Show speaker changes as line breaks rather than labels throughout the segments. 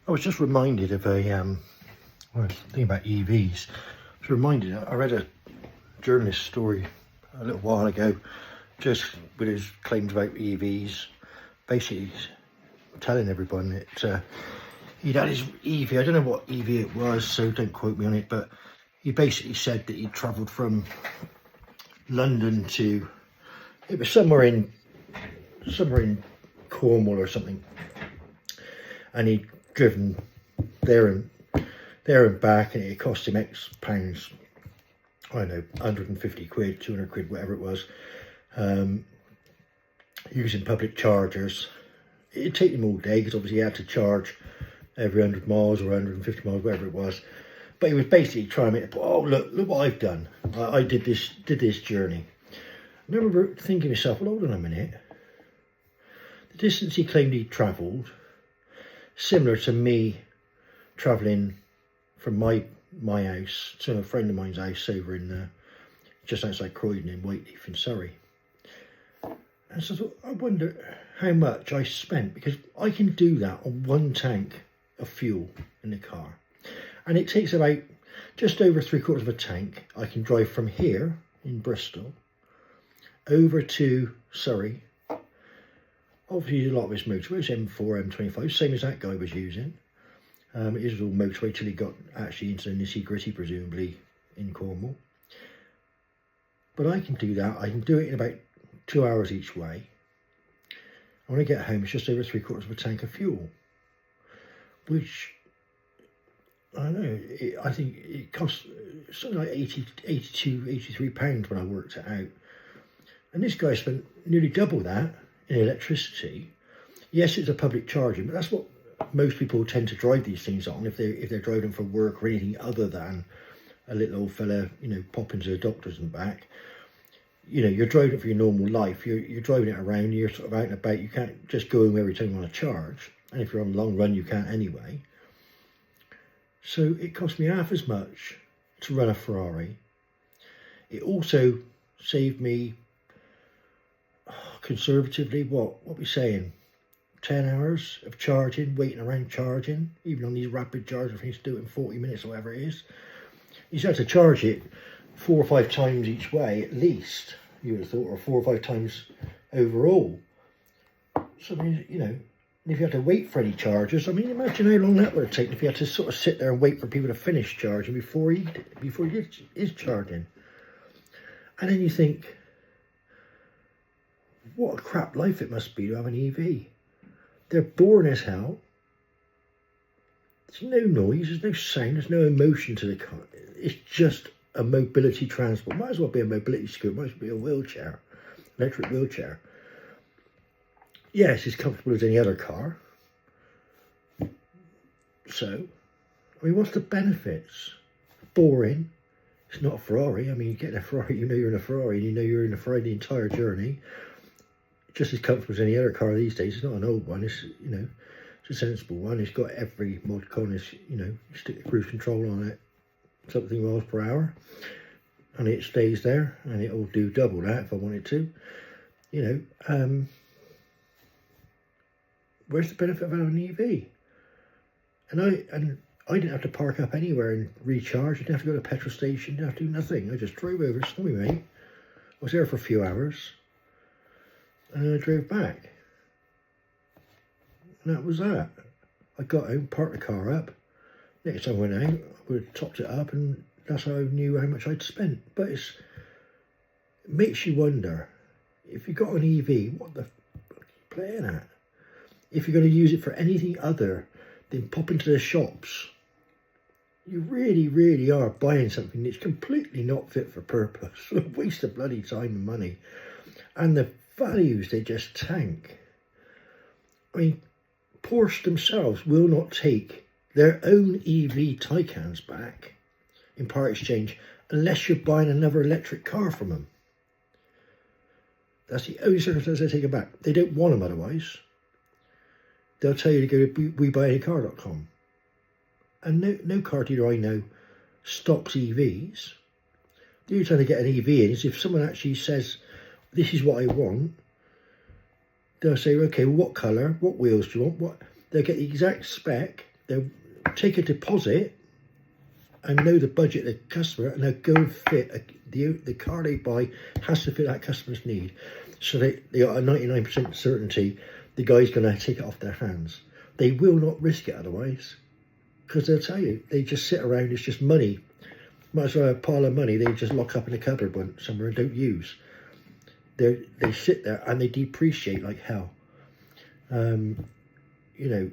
I was just reminded of when I was thinking about EVs. I was reminded, I read a journalist story a little while ago, just with his claims about EVs, basically telling everyone that he'd had his EV, I don't know what EV it was, so don't quote me on it, but he basically said that he'd travelled from London to, it was somewhere in Cornwall or something, and he'd driven there and back, and it cost him X pounds, I don't know, 150 quid, 200 quid, whatever it was, using public chargers. It'd take him all day because obviously he had to charge every 100 miles or 150 miles, whatever it was. But he was basically trying to make, oh look what I've done. I did this journey. I remember thinking to myself, well, hold on a minute. The distance he claimed he'd travelled, similar to me travelling from my house to a friend of mine's house over in just outside Croydon in Whiteleaf in Surrey. And so I thought, I wonder how much I spent, because I can do that on one tank of fuel in the car. And it takes about just over 3/4 of a tank. I can drive from here in Bristol over to Surrey. Obviously a lot of his motorway was M4, M25, same as that guy was using. It was all motorway till he got actually into the nitty gritty, presumably in Cornwall. But I can do that. I can do it in about 2 hours each way. When I get home, it's just over 3/4 of a tank of fuel, which, I don't know, I think it costs something like 82, 83 pounds when I worked it out. And this guy spent nearly double that in electricity. Yes, it's a public charging, but that's what most people tend to drive these things on if they're driving for work or anything other than a little old fella, popping to the doctors and back. You're driving it for your normal life. You're driving it around. You're sort of out and about. You can't just go home every time you want to charge. And if you're on a long run, you can't anyway. So it cost me half as much to run a Ferrari. It also saved me, conservatively, what are we saying? 10 hours of charging, waiting around charging, even on these rapid chargers, I think to do it in 40 minutes or whatever it is. You just have to charge it 4 or 5 times each way at least, you would have thought, or 4 or 5 times overall. So, I mean, if you had to wait for any chargers, I mean, imagine how long that would have taken if you had to sort of sit there and wait for people to finish charging before he is charging. And then you think, what a crap life it must be to have an EV. They're boring as hell. There's no noise, there's no sound, there's no emotion to the car. It's just a mobility transport. Might as well be a mobility scooter, might as well be a wheelchair, electric wheelchair. Yes, it's comfortable as any other car. So, I mean, what's the benefits? Boring. It's not a Ferrari. I mean, you get in a Ferrari, you know you're in a Ferrari, and you know you're in a Ferrari the entire journey. Just as comfortable as any other car these days. It's not an old one, it's, it's a sensible one. It's got every mod con, you stick the cruise control on it, something miles per hour, and it stays there, and it'll do double that if I wanted to. Where's the benefit of having an EV? And I didn't have to park up anywhere and recharge. I didn't have to go to a petrol station, didn't have to do nothing. I just drove over, snowy mate. I was there for a few hours, and then I drove back. And that was that. I got home, parked the car up. Next time I went out, I would have topped it up, and that's how I knew how much I'd spent. But it makes you wonder, if you got an EV, what the fuck are you playing at? If you're going to use it for anything other than pop into the shops, you really, really are buying something that's completely not fit for purpose. A waste of bloody time and money. And the values they just tank. I mean, Porsche themselves will not take their own EV Taycans back in part exchange unless you're buying another electric car from them. That's the only circumstance they take it back. They don't want them otherwise. They'll tell you to go to WeBuyAnyCar.com. And no car dealer I know stocks EVs. The only time they get an EV in is if someone actually says, this is what I want. They'll say, okay, well, what colour, what wheels do you want? They'll get the exact spec, They'll take a deposit and know the budget of the customer, and they'll go and fit the car they buy has to fit that customer's need. So they got a 99% certainty the guy's going to take it off their hands. They will not risk it otherwise, because they'll tell you, they just sit around, it's just money. Might as well have a pile of money they just lock up in a cupboard somewhere and don't use. They sit there and they depreciate like hell. You know,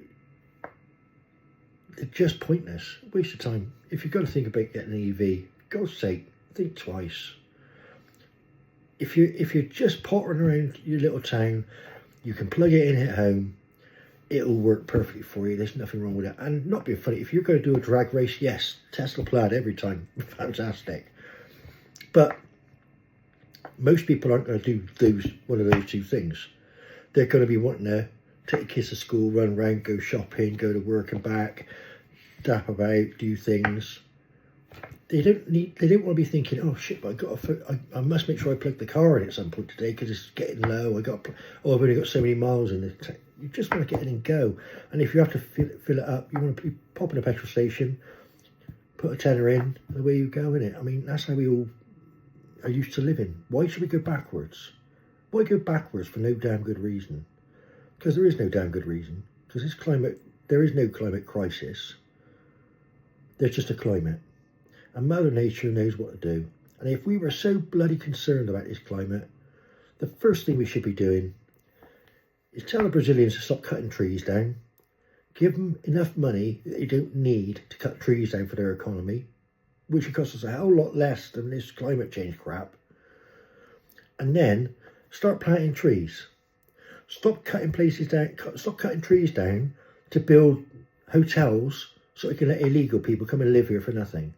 they're just pointless, waste of time. If you've got to think about getting an EV, God's sake, think twice. If you're just pottering around your little town, you can plug it in at home. It'll work perfectly for you. There's nothing wrong with it. And not being funny, if you're going to do a drag race, yes, Tesla plaid every time. Fantastic. But most people aren't going to do one of those two things. They're going to be wanting to take the kids to school, run around, go shopping, go to work and back, dap about, do things. They don't want to be thinking, oh shit, but I must make sure I plug the car in at some point today because it's getting low. I've only got so many miles in it. You just want to get in and go. And if you have to fill it up, you want to pop in a petrol station, put a tenner in, and away you go, innit? I mean, that's how we all are used to living. Why should we go backwards? Why go backwards for no damn good reason? Because there is no damn good reason. Because there is no climate crisis. There's just a climate. And Mother Nature knows what to do. And if we were so bloody concerned about this climate, the first thing we should be doing is tell the Brazilians to stop cutting trees down. Give them enough money that they don't need to cut trees down for their economy, which would cost us a hell lot less than this climate change crap. And then start planting trees. Stop cutting stop cutting trees down to build hotels so we can let illegal people come and live here for nothing.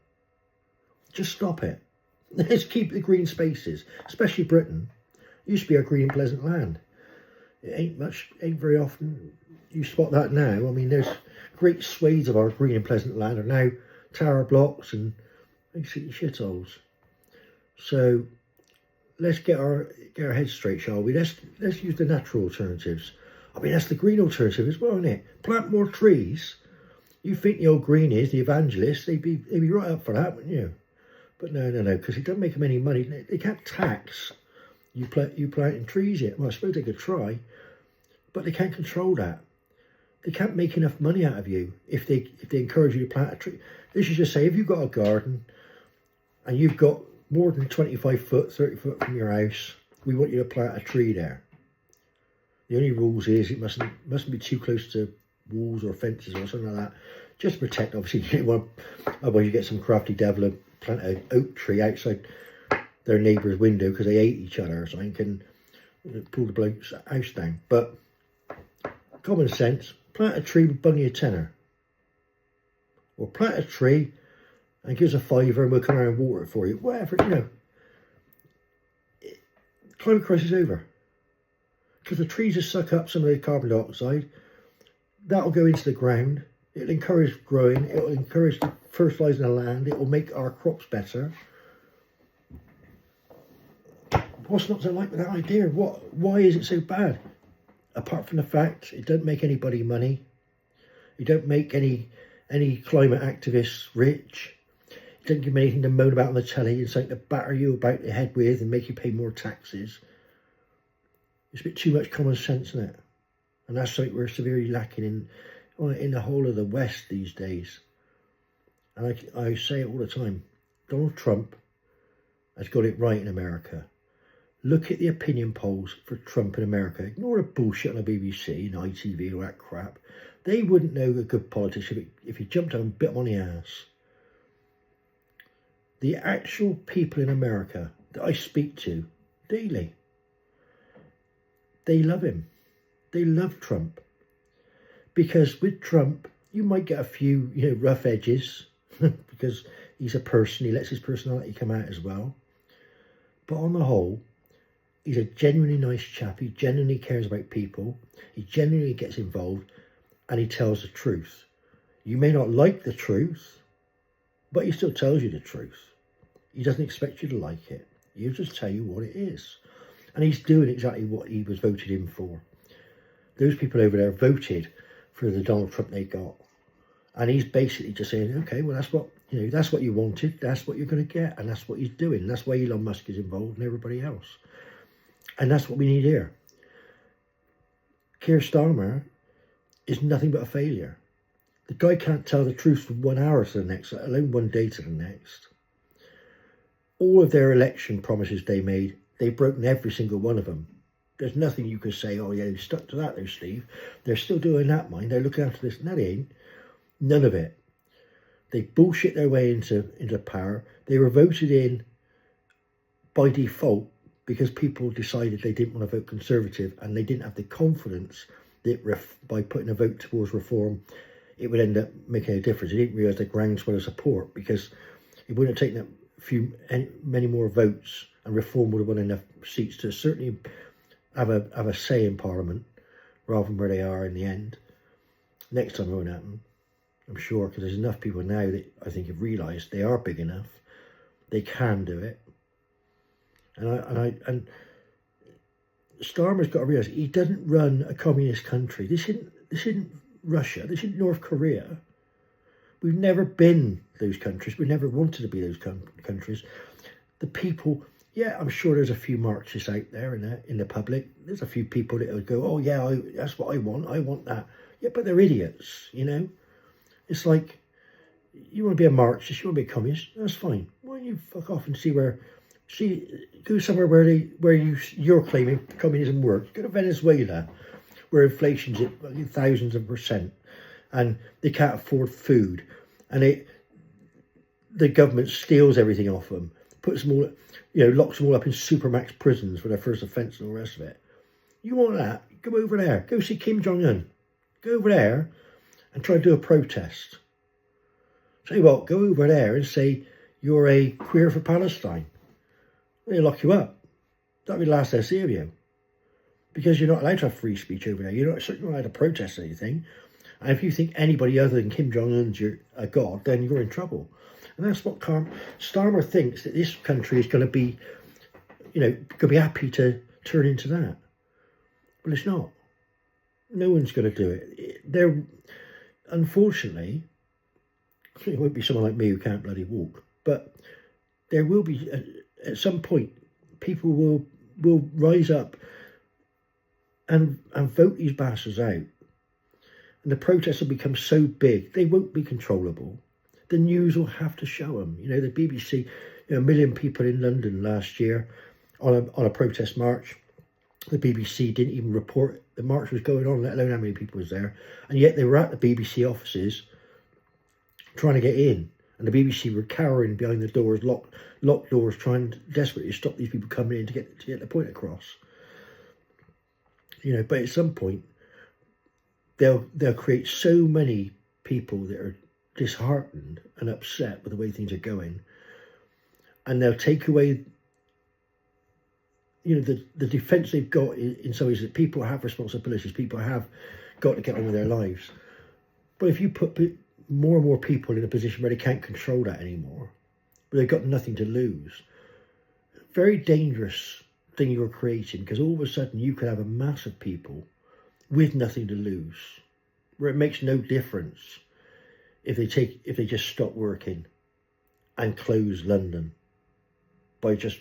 Just stop it. Let's keep the green spaces, especially Britain. It used to be a green and pleasant land. It ain't very often you spot that now. I mean, there's great swathes of our green and pleasant land are now tower blocks and basically shitholes. So let's get our heads straight, shall we? Let's use the natural alternatives. I mean, that's the green alternative as well, isn't it? Plant more trees. You think the old green is the evangelist? They'd be right up for that, wouldn't you? But no, because it doesn't make them any money. They can't tax you planting trees yet. Well, I suppose they could try, but they can't control that. They can't make enough money out of you if they encourage you to plant a tree. They should just say, if you've got a garden and you've got more than 25 foot, 30 foot from your house, we want you to plant a tree there. The only rules is it mustn't be too close to walls or fences or something like that. Just to protect, obviously, otherwise you get some crafty devil and plant an oak tree outside their neighbour's window because they hate each other or something and pull the bloke's house down. But common sense, plant a tree with bung you a tenner. Or plant a tree and give us a fiver and we'll come around and water it for you. Whatever, you know. Climate crisis is over. Because the trees will suck up some of the carbon dioxide. That'll go into the ground. It'll encourage growing. It'll encourage the fertilising the land. It will make our crops better. What's not to like with that idea? Why is it so bad? Apart from the fact it doesn't make anybody money. It don't make any climate activists rich. It doesn't give them anything to moan about on the telly and something to batter you about the head with and make you pay more taxes. It's a bit too much common sense, isn't it? And that's something we're severely lacking in the whole of the West these days. And I say it all the time. Donald Trump has got it right in America. Look at the opinion polls for Trump in America. Ignore the bullshit on the BBC and ITV and all that crap. They wouldn't know a good politician if he jumped on and bit him on the ass. The actual people in America that I speak to daily, they love him. They love Trump. Because with Trump, you might get a few, rough edges because he's a person. He lets his personality come out as well. But on the whole, he's a genuinely nice chap. He genuinely cares about people. He genuinely gets involved and he tells the truth. You may not like the truth, but he still tells you the truth. He doesn't expect you to like it. He'll just tell you what it is. And he's doing exactly what he was voted in for. Those people over there voted for the Donald Trump they got. And he's basically just saying, okay, well, that's what, that's what you wanted. That's what you're going to get. And that's what he's doing. That's why Elon Musk is involved and everybody else. And that's what we need here. Keir Starmer is nothing but a failure. The guy can't tell the truth from 1 hour to the next, let alone 1 day to the next. All of their election promises they made, they've broken every single one of them. There's nothing you can say, oh yeah, they stuck to that though, Steve. They're still doing that, mind. They're looking after this. No, they ain't. None of it. They bullshit their way into power. They were voted in by default because people decided they didn't want to vote Conservative, and they didn't have the confidence that by putting a vote towards reform, it would end up making a difference. They didn't realise the groundswell of support, because it wouldn't have taken many more votes, and reform would have won enough seats to certainly have a say in Parliament, rather than where they are in the end. Next time it won't happen, I'm sure, because there's enough people now that I think have realised they are big enough, they can do it. And Starmer's got to realise he doesn't run a communist country. This isn't Russia. This isn't North Korea. We've never been those countries. We never wanted to be those countries. The people, yeah, I'm sure there's a few Marxists out there in the public. There's a few people that would go, oh yeah, that's what I want. I want that. Yeah, but they're idiots, It's like, you want to be a Marxist, you want to be a communist, that's fine. Why don't you fuck off and go somewhere where you're claiming communism works. Go to Venezuela, where inflation's at thousands of %, and they can't afford food, and the government steals everything off them, puts them all, locks them all up in supermax prisons for their first offence and all the rest of it. You want that? Go over there. Go see Kim Jong-un. Go over there and try to do a protest. Tell you what, go over there and say you're a queer for Palestine. They'll lock you up. That'll be the last they'll see of you. Because you're not allowed to have free speech over there. You're certainly not allowed to protest anything. And if you think anybody other than Kim Jong-un's a god, then you're in trouble. And that's what Starmer thinks, that this country is going to be, going to be happy to turn into that. But it's not. No one's going to do it. Unfortunately, it won't be someone like me who can't bloody walk, but there will be, at some point, people will rise up and vote these bastards out. And the protests will become so big, they won't be controllable. The news will have to show them. The BBC, 1 million people in London last year on a protest march. The BBC didn't even report the march was going on, let alone how many people was there. And yet they were at the BBC offices trying to get in. And the BBC were cowering behind the doors, locked doors, trying desperately to stop these people coming in to get the point across. But at some point, they'll create so many people that are disheartened and upset with the way things are going, and they'll take away the defence they've got in some ways, that people have responsibilities, people have got to get on with their lives. But if you put more and more people in a position where they can't control that anymore, but they've got nothing to lose, very dangerous thing you're creating, because all of a sudden you could have a mass of people with nothing to lose, where it makes no difference if they just stop working and close London by just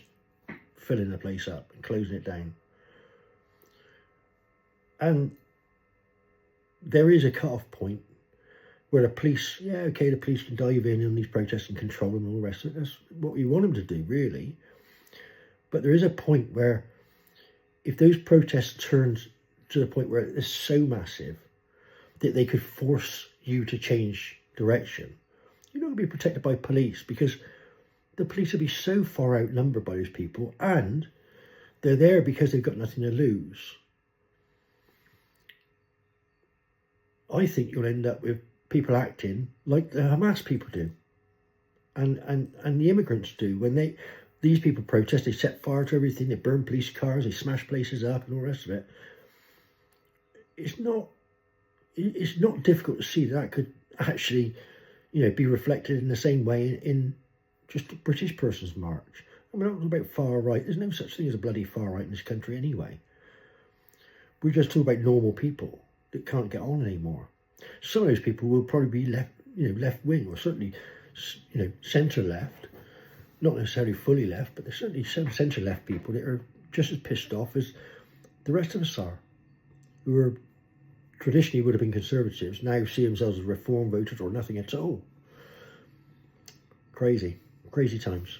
filling the place up and closing it down. And there is a cut-off point where the police, the police can dive in on these protests and control them and all the rest of it. That's what we want them to do, really. But there is a point where, if those protests turn to the point where it's so massive that they could force you to change direction, you're not going to be protected by police, because the police will be so far outnumbered by those people, and they're there because they've got nothing to lose. I think you'll end up with people acting like the Hamas people do, and the immigrants do. When these people protest, they set fire to everything, they burn police cars, they smash places up and all the rest of it. It's not difficult to see that could actually, be reflected in the same way in just a British person's march. We're not talking about far right. There's no such thing as a bloody far right in this country anyway. We're just talking about normal people that can't get on anymore. Some of those people will probably be left wing, or certainly, centre left. Not necessarily fully left, but there's certainly some centre left people that are just as pissed off as the rest of us are, who are traditionally would have been conservatives, now see themselves as reform voters or nothing at all. Crazy times.